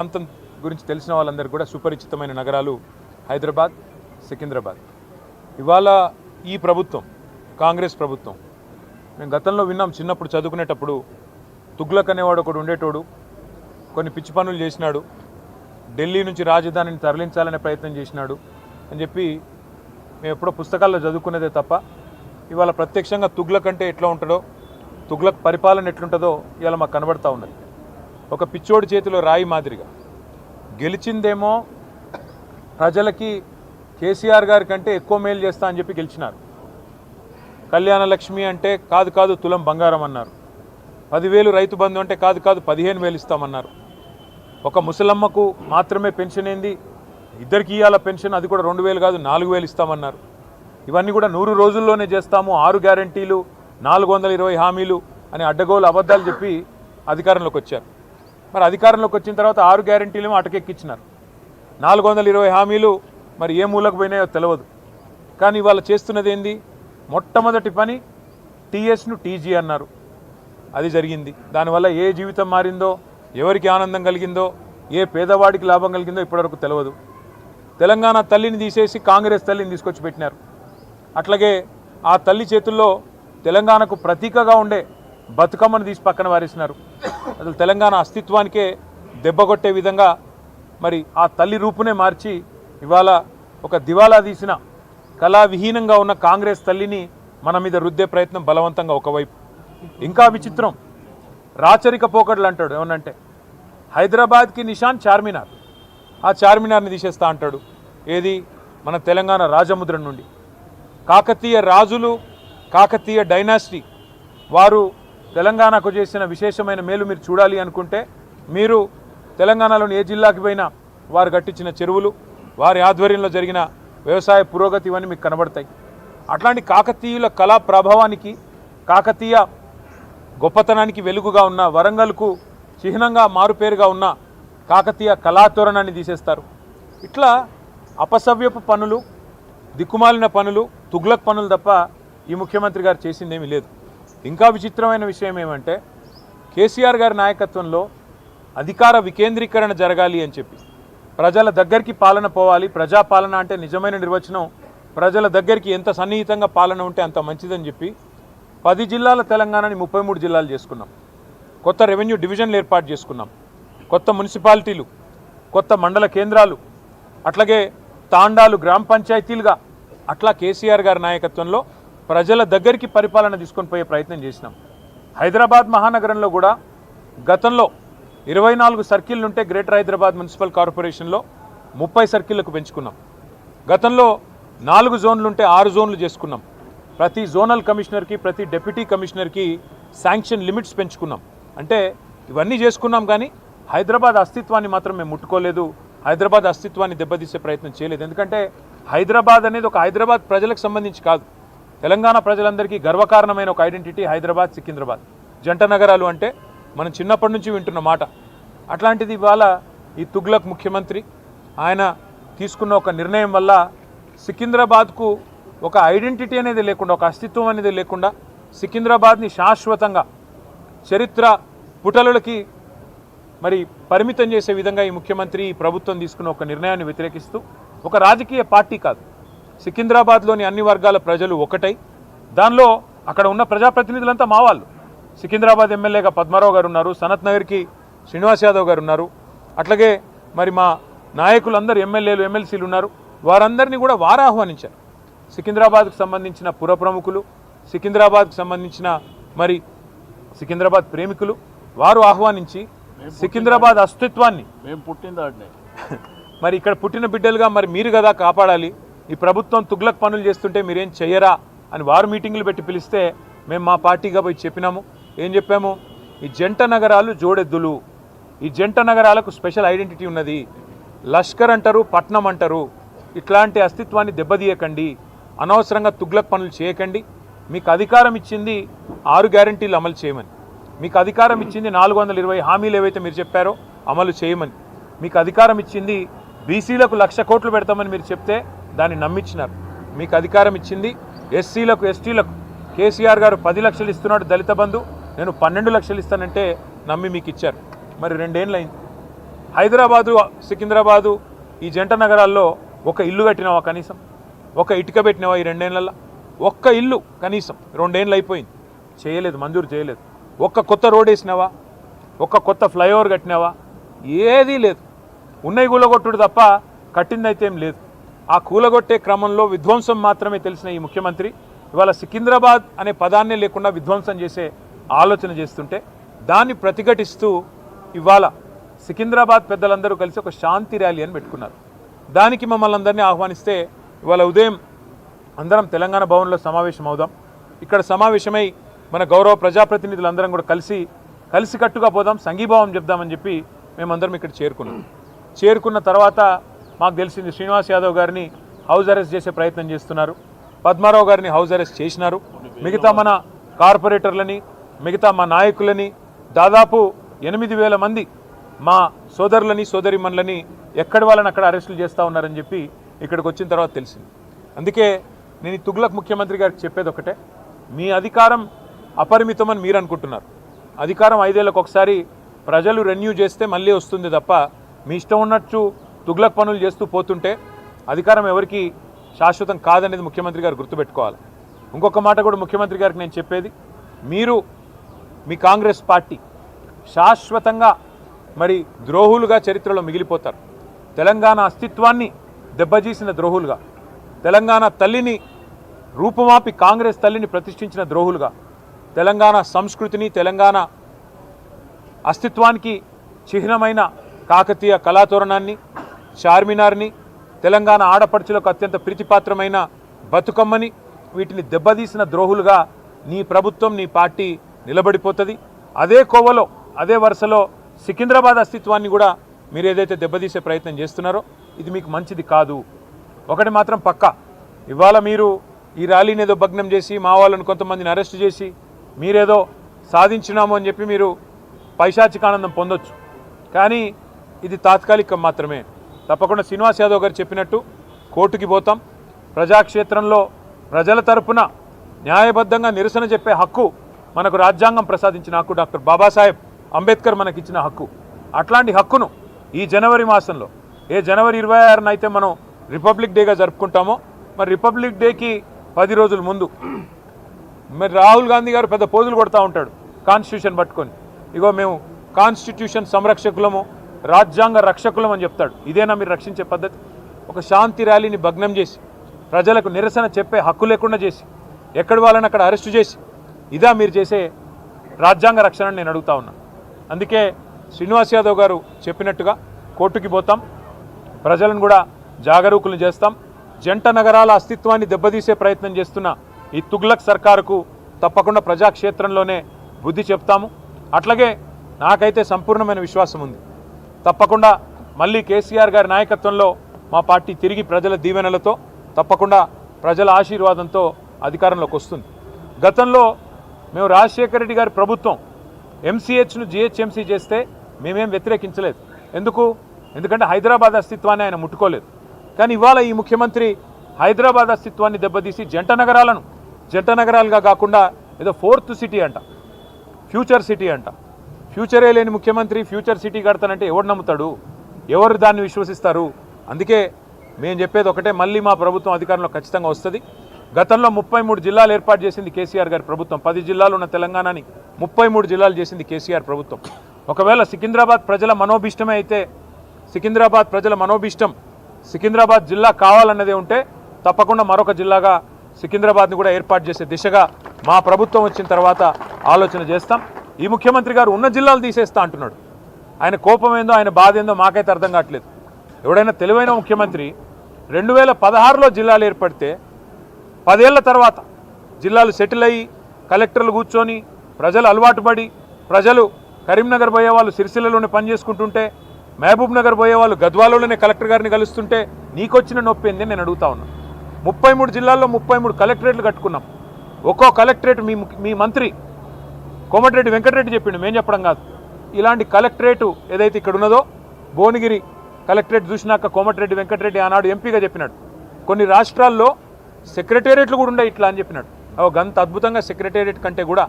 ప్రాంతం గురించి తెలిసిన వాళ్ళందరికీ కూడా సుపరిచితమైన నగరాలు హైదరాబాద్, సికింద్రాబాద్. ఇవాళ ఈ ప్రభుత్వం, కాంగ్రెస్ ప్రభుత్వం, మేము గతంలో విన్నాం, చిన్నప్పుడు చదువుకునేటప్పుడు తుగ్లక్ అనేవాడు ఒకడు ఉండేటోడు, కొన్ని పిచ్చి పనులు చేసినాడు, ఢిల్లీ నుంచి రాజధానిని తరలించాలనే ప్రయత్నం చేసినాడు అని చెప్పి మేము ఎప్పుడో పుస్తకాల్లో చదువుకునేదే తప్ప ఇవాళ ప్రత్యక్షంగా తుగ్లక్ అంటే ఎట్లా ఉంటుందో, తుగ్లక్ పరిపాలన ఎట్లుంటుందో ఇవాళ మాకు కనబడతా ఉన్నది. ఒక పిచ్చోడి చేతిలో రాయి మాదిరిగా గెలిచిందేమో ప్రజలకి కేసీఆర్ గారి కంటే ఎక్కువ మేలు చేస్తా అని చెప్పి గెలిచినారు. కళ్యాణ లక్ష్మి అంటే కాదు తులం బంగారం అన్నారు. 10,000 రైతు బంధు అంటే కాదు 15,000 ఇస్తామన్నారు. ఒక ముసలమ్మకు మాత్రమే పెన్షన్ ఏంది, ఇద్దరికి ఇవ్వాల పెన్షన్, అది కూడా 2,000 కాదు 4,000 ఇస్తామన్నారు. ఇవన్నీ కూడా 100 రోజుల్లోనే చేస్తాము, 6 గ్యారంటీలు, 420 హామీలు అని అడ్డగోలు అబద్ధాలు చెప్పి అధికారంలోకి వచ్చారు. మరి అధికారంలోకి వచ్చిన తర్వాత 6 గ్యారంటీలేమో అటకెక్కించినారు, 420 హామీలు మరి ఏ మూలకు పోయినాయో తెలియదు. కానీ ఇవాళ చేస్తున్నది ఏంది, మొట్టమొదటి పని టీఎస్ను టీజీ అన్నారు, అది జరిగింది. దానివల్ల ఏ జీవితం మారిందో, ఎవరికి ఆనందం కలిగిందో, ఏ పేదవాడికి లాభం కలిగిందో ఇప్పటివరకు తెలియదు. తెలంగాణ తల్లిని తీసేసి కాంగ్రెస్ తల్లిని తీసుకొచ్చి పెట్టినారు. అట్లాగే ఆ తల్లి చేతుల్లో తెలంగాణకు ప్రతీకగా ఉండే బతుకమ్మను తీసి పక్కన వారేసినారు. అసలు తెలంగాణ అస్తిత్వానికే దెబ్బకొట్టే విధంగా మరి ఆ తల్లి రూపునే మార్చి ఇవాళ ఒక దివాలా తీసిన కళావిహీనంగా ఉన్న కాంగ్రెస్ తల్లిని మన మీద రుద్దే ప్రయత్నం బలవంతంగా ఒకవైపు. ఇంకా విచిత్రం, రాచరిక పోకడలు అంటాడు. ఏమనంటే హైదరాబాద్కి నిషాన్ చార్మినార్, ఆ చార్మినార్ని తీసేస్తా అంటాడు. ఏది, మన తెలంగాణ రాజముద్ర నుండి. కాకతీయ రాజులు, కాకతీయ డైనాసిటీ వారు తెలంగాణకు చేసిన విశేషమైన మేలు మీరు చూడాలి అనుకుంటే మీరు తెలంగాణలోని ఏ జిల్లాకి పోయినా వారు కట్టించిన చెరువులు, వారి ఆధ్వర్యంలో జరిగిన వ్యవసాయ పురోగతి ఇవన్నీ మీకు కనబడతాయి. అట్లాంటి కాకతీయుల కళా ప్రభావానికి, కాకతీయ గొప్పతనానికి వెలుగుగా ఉన్న వరంగల్కు చిహ్నంగా మారుపేరుగా ఉన్న కాకతీయ కళాతోరణాన్ని తీసేస్తారు. ఇట్లా అపసవ్యపు పనులు, దిక్కుమాలిన పనులు, తుగ్లక్ పనులు తప్ప ఈ ముఖ్యమంత్రి గారు చేసిందేమీ లేదు. ఇంకా విచిత్రమైన విషయం ఏమంటే కేసీఆర్ గారి నాయకత్వంలో అధికార వికేంద్రీకరణ జరగాలి అని చెప్పి, ప్రజల దగ్గరికి పాలన పోవాలి, ప్రజాపాలన అంటే నిజమైన నిర్వచనం ప్రజల దగ్గరికి ఎంత సన్నిహితంగా పాలన ఉంటే అంత మంచిదని చెప్పి 10 జిల్లాల తెలంగాణని 33 జిల్లాలు చేసుకున్నాం. కొత్త రెవెన్యూ డివిజన్లు ఏర్పాటు చేసుకున్నాం, కొత్త మున్సిపాలిటీలు, కొత్త మండల కేంద్రాలు, అట్లాగే తాండాలు గ్రామ పంచాయతీలుగా అట్లా కేసీఆర్ గారి నాయకత్వంలో ప్రజల దగ్గరికి పరిపాలన తీసుకొని పోయే ప్రయత్నం చేసినాం. హైదరాబాద్ మహానగరంలో కూడా గతంలో 24 సర్కిల్ ఉంటే గ్రేటర్ హైదరాబాద్ మున్సిపల్ కార్పొరేషన్లో 30 సర్కిళ్లకు పెంచుకున్నాం. గతంలో 4 జోన్లు ఉంటే 6 జోన్లు చేసుకున్నాం. ప్రతి జోనల్ కమిషనర్కి, ప్రతి డెప్యూటీ కమిషనర్కి శాంక్షన్ లిమిట్స్ పెంచుకున్నాం. అంటే ఇవన్నీ చేసుకున్నాం, కానీ హైదరాబాద్ అస్తిత్వాన్ని మాత్రం మేము ముట్టుకోలేదు, హైదరాబాద్ అస్తిత్వాన్ని దెబ్బతీసే ప్రయత్నం చేయలేదు. ఎందుకంటే హైదరాబాద్ అనేది ఒక హైదరాబాద్ ప్రజలకు సంబంధించి కాదు, తెలంగాణ ప్రజలందరికీ గర్వకారణమైన ఒక ఐడెంటిటీ హైదరాబాద్, సికింద్రాబాద్ జంట నగరాలు అంటే మనం చిన్నప్పటి నుంచి వింటున్న మాట. అట్లాంటిది ఇవాళ ఈ తుగ్లక్ ముఖ్యమంత్రి ఆయన తీసుకున్న ఒక నిర్ణయం వల్ల సికింద్రాబాద్కు ఒక ఐడెంటిటీ అనేది లేకుండా, ఒక అస్తిత్వం అనేది లేకుండా సికింద్రాబాద్ని శాశ్వతంగా చరిత్ర పుటలకి మరి పరిమితం చేసే విధంగా ఈ ముఖ్యమంత్రి, ఈ ప్రభుత్వం తీసుకున్న ఒక నిర్ణయాన్ని వ్యతిరేకిస్తూ, ఒక రాజకీయ పార్టీ కాదు, సికింద్రాబాద్లోని అన్ని వర్గాల ప్రజలు ఒకటై, దానిలో అక్కడ ఉన్న ప్రజాప్రతినిధులంతా మా వాళ్ళు. సికింద్రాబాద్ ఎమ్మెల్యేగా పద్మారావు గారు ఉన్నారు, సనత్ నగర్కి శ్రీనివాస్ యాదవ్ గారు ఉన్నారు, అట్లాగే మరి మా నాయకులందరూ ఎమ్మెల్యేలు, ఎమ్మెల్సీలు ఉన్నారు. వారందరినీ కూడా వారు ఆహ్వానించారు. సికింద్రాబాద్కు సంబంధించిన పుర ప్రముఖులు, సికింద్రాబాద్కు సంబంధించిన మరి సికింద్రాబాద్ ప్రేమికులు వారు ఆహ్వానించి సికింద్రాబాద్ అస్తిత్వాన్ని, మేము పుట్టిందాడినే మరి ఇక్కడ పుట్టిన బిడ్డలుగా మరి మీరు కదా కాపాడాలి, ఈ ప్రభుత్వం తుగ్లక్ పనులు చేస్తుంటే మీరేం చెయ్యరా అని వారు మీటింగులు పెట్టి పిలిస్తే మేము మా పార్టీగా పోయి చెప్పినాము. ఏం చెప్పాము, ఈ జంట నగరాలు జోడెద్దులు, ఈ జంట నగరాలకు స్పెషల్ ఐడెంటిటీ ఉన్నది, లష్కర్ అంటారు, పట్నం అంటారు, ఇట్లాంటి అస్తిత్వాన్ని దెబ్బతీయకండి, అనవసరంగా తుగ్లక్ పనులు చేయకండి. మీకు అధికారం ఇచ్చింది 6 గ్యారంటీలు అమలు చేయమని, మీకు అధికారం ఇచ్చింది 420 హామీలు ఏవైతే మీరు చెప్పారో అమలు చేయమని, మీకు అధికారం ఇచ్చింది బీసీలకు 1,00,000 కోట్లు పెడతామని మీరు చెప్తే దాన్ని నమ్మించినారు. మీకు అధికారం ఇచ్చింది ఎస్సీలకు, ఎస్టీలకు కేసీఆర్ గారు 10 లక్షలు ఇస్తున్నాడు దళిత బంధు, నేను 12 లక్షలు ఇస్తానంటే నమ్మి మీకు ఇచ్చారు. మరి 2 ఏళ్ళు అయింది. హైదరాబాదు సికింద్రాబాదు ఈ జంట నగరాల్లో ఒక ఇల్లు కట్టినావా కనీసం? ఒక ఇటుక పెట్టినావా ఈ 2 ఏళ్లలో? ఒక్క ఇల్లు కనీసం 2 ఏళ్ళు అయిపోయింది, చేయలేదు, మంజూరు చేయలేదు. ఒక్క కొత్త రోడ్ వేసినావా? ఒక్క కొత్త ఫ్లైఓవర్ కట్టినావా? ఏదీ లేదు. ఉన్నవి కూలగొట్టుడు తప్ప కట్టిందైతే ఏం లేదు. ఆ కూలగొట్టే క్రమంలో విధ్వంసం మాత్రమే తెలిసిన ఈ ముఖ్యమంత్రి ఇవాళ సికింద్రాబాద్ అనే పదాన్నే లేకుండా విధ్వంసం చేసే ఆలోచన చేస్తుంటే దాన్ని ప్రతిఘటిస్తూ ఇవాళ సికింద్రాబాద్ పెద్దలందరూ కలిసి ఒక శాంతి ర్యాలీ అని పెట్టుకున్నారు. దానికి మమ్మల్ని అందరినీ ఆహ్వానిస్తే ఇవాళ ఉదయం అందరం తెలంగాణ భవన్లో సమావేశం అవుదాం, ఇక్కడ సమావేశమై మన గౌరవ ప్రజాప్రతినిధులందరం కూడా కలిసికట్టుగా పోదాం, సంఘీభావం చెప్దామని చెప్పి మేమందరం ఇక్కడ చేరుకున్న తర్వాత మాకు తెలిసింది శ్రీనివాస్ యాదవ్ గారిని హౌస్ అరెస్ట్ చేసే ప్రయత్నం చేస్తున్నారు, పద్మారావు గారిని హౌస్ అరెస్ట్ చేసినారు, మిగతా మన కార్పొరేటర్లని, మిగతా మా నాయకులని, దాదాపు 8,000 మంది మా సోదరులని సోదరిమణులని ఎక్కడి వాళ్ళని అక్కడ అరెస్టులు చేస్తూ ఉన్నారని చెప్పి ఇక్కడికి వచ్చిన తర్వాత తెలిసింది. అందుకే నేను ఈ తుగ్లక్ ముఖ్యమంత్రి గారికి చెప్పేది ఒకటే, మీ అధికారం అపరిమితమని మీరు అనుకుంటున్నారు. అధికారం 5 ఏళ్లకు ఒకసారి ప్రజలు రెన్యూ చేస్తే మళ్ళీ వస్తుంది తప్ప మీ ఇష్టం ఉన్నట్టు తుగ్లక్ పనులు చేస్తూ పోతుంటే అధికారం ఎవరికి శాశ్వతం కాదనేది ముఖ్యమంత్రి గారు గుర్తుపెట్టుకోవాలి. ఇంకొక మాట కూడా ముఖ్యమంత్రి గారికి నేను చెప్పేది, మీరు మీ కాంగ్రెస్ పార్టీ శాశ్వతంగా మరి ద్రోహులుగా చరిత్రలో మిగిలిపోతారు. తెలంగాణ అస్తిత్వాన్ని దెబ్బతీసిన ద్రోహులుగా, తెలంగాణ తల్లిని రూపుమాపి కాంగ్రెస్ తల్లిని ప్రతిష్ఠించిన ద్రోహులుగా, తెలంగాణ సంస్కృతిని తెలంగాణ అస్తిత్వానికి చిహ్నమైన కాకతీయ కళాతోరణాన్ని, చార్మినార్ని, తెలంగాణ ఆడపడుచులకు అత్యంత ప్రీతిపాత్రమైన బతుకమ్మని, వీటిని దెబ్బతీసిన ద్రోహులుగా నీ ప్రభుత్వం నీ పార్టీ నిలబడిపోతుంది. అదే కోవలో అదే వరుసలో సికింద్రాబాద్ అస్తిత్వాన్ని కూడా మీరు ఏదైతే దెబ్బతీసే ప్రయత్నం చేస్తున్నారో ఇది మీకు మంచిది కాదు. ఒకటి మాత్రం పక్కా, ఇవాళ మీరు ఈ ర్యాలీని ఏదో భగ్నం చేసి మా వాళ్ళని కొంతమందిని అరెస్ట్ చేసి మీరేదో సాధించినాము అని చెప్పి మీరు పైశాచికానందం పొందొచ్చు, కానీ ఇది తాత్కాలికం మాత్రమే. తప్పకుండా శ్రీనివాస్ యాదవ్ గారు చెప్పినట్టు కోర్టుకి పోతాం. ప్రజాక్షేత్రంలో ప్రజల తరపున న్యాయబద్ధంగా నిరసన చెప్పే హక్కు మనకు రాజ్యాంగం ప్రసాదించిన హక్కు, డాక్టర్ బాబాసాహెబ్ అంబేద్కర్ మనకిచ్చిన హక్కు. అట్లాంటి హక్కును ఈ జనవరి మాసంలో జనవరి 26న అయితే మనం రిపబ్లిక్ డేగా జరుపుకుంటామో, మరి రిపబ్లిక్ డేకి 10 రోజుల ముందు మరి రాహుల్ గాంధీ గారు పెద్ద పోజులు కొడతా ఉంటాడు కాన్స్టిట్యూషన్ పట్టుకొని, ఇగో మేము కాన్స్టిట్యూషన్ సంరక్షకులము రాజ్యాంగ రక్షకులం అని చెప్తాడు. ఇదేనా మీరు రక్షించే పద్ధతి? ఒక శాంతి ర్యాలీని భగ్నం చేసి ప్రజలకు నిరసన చెప్పే హక్కు లేకుండా చేసి ఎక్కడి వాళ్ళని అక్కడ అరెస్టు చేసి ఇదా మీరు చేసే రాజ్యాంగ రక్షణ నేను అడుగుతా ఉన్నా. అందుకే శ్రీనివాస్ యాదవ్ గారు చెప్పినట్టుగా కోర్టుకి పోతాం, ప్రజలను కూడా జాగరూకులు చేస్తాం. జంట నగరాల అస్తిత్వాన్ని దెబ్బతీసే ప్రయత్నం చేస్తున్న ఈ తుగ్లక్ సర్కారుకు తప్పకుండా ప్రజాక్షేత్రంలోనే బుద్ధి చెప్తాము. అట్లాగే నాకైతే సంపూర్ణమైన విశ్వాసం ఉంది, తప్పకుండా మళ్ళీ కేసీఆర్ గారి నాయకత్వంలో మా పార్టీ తిరిగి ప్రజల దీవెనలతో తప్పకుండా ప్రజల ఆశీర్వాదంతో అధికారంలోకి వస్తుంది. గతంలో మేము రాజశేఖర రెడ్డి గారి ప్రభుత్వం ఎంసీహెచ్ను జిహెచ్ఎంసీ చేస్తే మేమేం వ్యతిరేకించలేదు. ఎందుకంటే హైదరాబాద్ అస్తిత్వాన్ని ఆయన ముట్టుకోలేదు. కానీ ఇవాళ ఈ ముఖ్యమంత్రి హైదరాబాద్ అస్తిత్వాన్ని దెబ్బతీసి జంట నగరాలుగా కాకుండా ఏదో 4th సిటీ అంట, ఫ్యూచర్ సిటీ అంట. ఫ్యూచరే లేని ముఖ్యమంత్రి ఫ్యూచర్ సిటీ కడతానంటే ఎవరు నమ్ముతాడు? ఎవరు దాన్ని విశ్వసిస్తారు? అందుకే మేము చెప్పేది ఒకటే, మళ్ళీ మా ప్రభుత్వం అధికారంలో ఖచ్చితంగా వస్తుంది. గతంలో 33 జిల్లాలు ఏర్పాటు చేసింది కేసీఆర్ గారి ప్రభుత్వం. 10 జిల్లాలు ఉన్న తెలంగాణని 33 జిల్లాలు చేసింది కేసీఆర్ ప్రభుత్వం. ఒకవేళ సికింద్రాబాద్ ప్రజల మనోభిష్టమే అయితే, సికింద్రాబాద్ ప్రజల మనోభిష్టం సికింద్రాబాద్ జిల్లా కావాలన్నదే ఉంటే తప్పకుండా మరొక జిల్లాగా సికింద్రాబాద్ని కూడా ఏర్పాటు చేసే దిశగా మా ప్రభుత్వం వచ్చిన తర్వాత ఆలోచన చేస్తాం. ఈ ముఖ్యమంత్రి గారు ఉన్న జిల్లాలు తీసేస్తా అంటున్నాడు. ఆయన కోపం ఏందో ఆయన బాధ ఏందో మాకైతే అర్థం కావట్లేదు. ఎవడైనా తెలివైన ముఖ్యమంత్రి 2016లో జిల్లాలు ఏర్పడితే 10 ఏళ్ల తర్వాత జిల్లాలు సెటిల్ అయ్యి కలెక్టర్లు కూర్చొని ప్రజలు అలవాటు పడి, ప్రజలు కరీంనగర్ పోయే వాళ్ళు సిరిసిల్లలోనే పనిచేసుకుంటుంటే, మహబూబ్ నగర్ పోయే వాళ్ళు గద్వాలలోనే కలెక్టర్ గారిని కలుస్తుంటే నీకొచ్చిన నొప్పి ఏంది నేను అడుగుతా ఉన్నాను. 33 జిల్లాల్లో 33 కలెక్టరేట్లు కట్టుకున్నాం. ఒక్కో కలెక్టరేట్ మీ మంత్రి కోమటిరెడ్డి వెంకటరెడ్డి చెప్పిండు, మేము చెప్పడం కాదు. ఇలాంటి కలెక్టరేటు ఏదైతే ఇక్కడ ఉన్నదో, భువనగిరి కలెక్టరేట్ చూసినాక కోమటిరెడ్డి వెంకటరెడ్డి ఆనాడు ఎంపీగా చెప్పినాడు, కొన్ని రాష్ట్రాల్లో సెక్రటేరియట్లు కూడా ఉండే ఇట్లా అని చెప్పినాడు. గంత అద్భుతంగా సెక్రటేరియట్ కంటే కూడా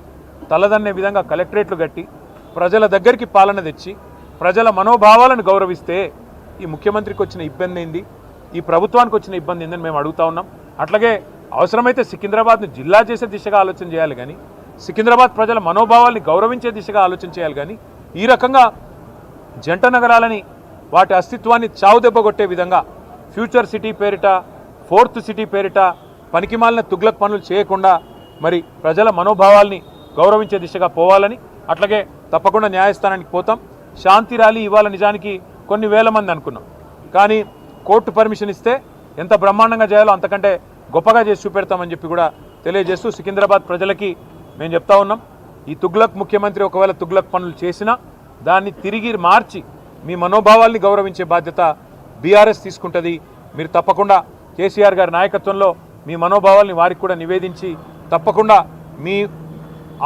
తలదన్నే విధంగా కలెక్టరేట్లు కట్టి ప్రజల దగ్గరికి పాలన తెచ్చి ప్రజల మనోభావాలను గౌరవిస్తే ఈ ముఖ్యమంత్రికి వచ్చిన ఇబ్బంది ఏంది, ఈ ప్రభుత్వానికి వచ్చిన ఇబ్బంది ఏందని మేము అడుగుతా ఉన్నాం. అట్లాగే అవసరమైతే సికింద్రాబాద్ను జిల్లా చేసే దిశగా ఆలోచన చేయాలి కానీ సికింద్రాబాద్ ప్రజల మనోభావాల్ని గౌరవించే దిశగా ఆలోచన చేయాలి కానీ ఈ రకంగా జంట నగరాలని వాటి అస్తిత్వాన్ని చావుదెబ్బగొట్టే విధంగా ఫ్యూచర్ సిటీ పేరిట, ఫోర్త్ సిటీ పేరిట పనికిమాలిన తుగ్లక్ పనులు చేయకుండా మరి ప్రజల మనోభావాల్ని గౌరవించే దిశగా పోవాలని, అట్లాగే తప్పకుండా న్యాయస్థానానికి పోతాం. శాంతి ర్యాలీ ఇవాళ నిజానికి కొన్ని వేల మంది అనుకున్నాం, కానీ కోర్టు పర్మిషన్ ఇస్తే ఎంత బ్రహ్మాండంగా చేయాలో అంతకంటే గొప్పగా చేసి చూపెడతామని చెప్పి కూడా తెలియజేస్తూ సికింద్రాబాద్ ప్రజలకి మేము చెప్తా ఉన్నాం, ఈ తుగ్లక్ ముఖ్యమంత్రి ఒకవేళ తుగ్లక్ పనులు చేసినా దాన్ని తిరిగి మార్చి మీ మనోభావాల్ని గౌరవించే బాధ్యత బీఆర్ఎస్ తీసుకుంటుంది. మీరు తప్పకుండా కేసీఆర్ గారి నాయకత్వంలో మీ మనోభావాల్ని వారికి కూడా నివేదించి తప్పకుండా మీ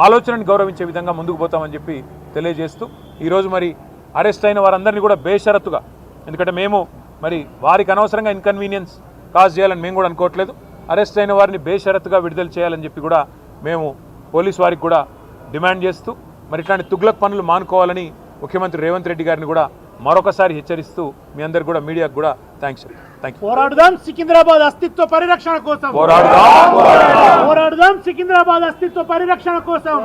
ఆలోచనని గౌరవించే విధంగా ముందుకు పోతామని చెప్పి తెలియజేస్తూ ఈరోజు మరి అరెస్ట్ అయిన వారందరినీ కూడా బేషరతుగా, ఎందుకంటే మేము మరి వారికి అనవసరంగా ఇన్కన్వీనియన్స్ కాజ్ చేయాలని మేము కూడా అనుకోవట్లేదు, అరెస్ట్ అయిన వారిని బేషరతుగా విడుదల చేయాలని చెప్పి కూడా మేము పోలీసు వారికి కూడా డిమాండ్ చేస్తూ మరి ఇట్లాంటి తుగ్లక్ పనులు మానుకోవాలని ముఖ్యమంత్రి రేవంత్ రెడ్డి గారిని కూడా మరొకసారి హెచ్చరిస్తూ మీ అందరు కూడా మీడియాకు కూడా థ్యాంక్ యూ. పోరాడుదాం సికింద్రాబాద్ అస్తిత్వ పరిరక్షణ కోసం, పోరాడుదాం పోరాడుదాం సికింద్రాబాద్ అస్తిత్వ పరిరక్షణ కోసం.